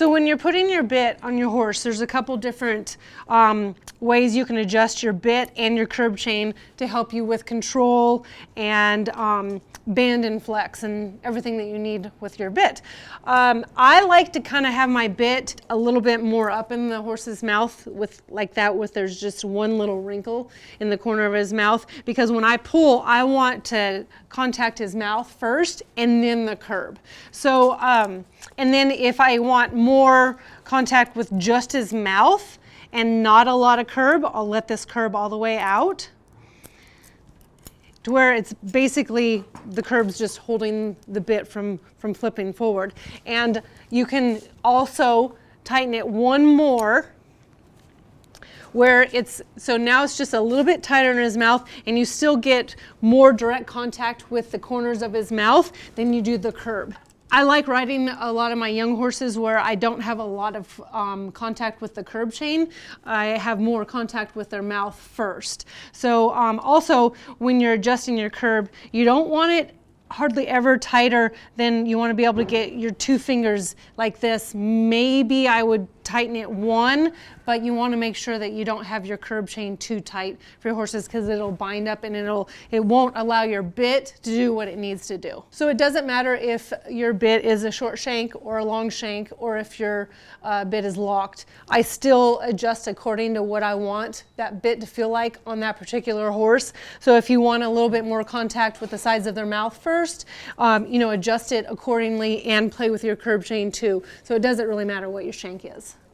So when you're putting your bit on your horse, there's a couple different ways you can adjust your bit and your curb chain to help you with control and bend and flex and everything that you need with your bit. I like to kind of have my bit a little bit more up in the horse's mouth with like that, with there's just one little wrinkle in the corner of his mouth, because when I pull, I want to contact his mouth first and then the curb. So and then if I want more contact with just his mouth and not a lot of curb, I'll let this curb all the way out to where it's basically the curb's just holding the bit from flipping forward. And you can also tighten it one more where it's, so now it's just a little bit tighter in his mouth, and you still get more direct contact with the corners of his mouth than you do the curb. I like riding a lot of my young horses where I don't have a lot of contact with the curb chain. I have more contact with their mouth first. So also when you're adjusting your curb, you don't want it hardly ever tighter than you want to be able to get your two fingers like this. Maybe I would tighten it one, but you want to make sure that you don't have your curb chain too tight for your horses, because it'll bind up and it won't allow your bit to do what it needs to do. So it doesn't matter if your bit is a short shank or a long shank, or if your bit is locked. I still adjust according to what I want that bit to feel like on that particular horse. So if you want a little bit more contact with the sides of their mouth first, adjust it accordingly and play with your curb chain too. So it doesn't really matter what your shank is.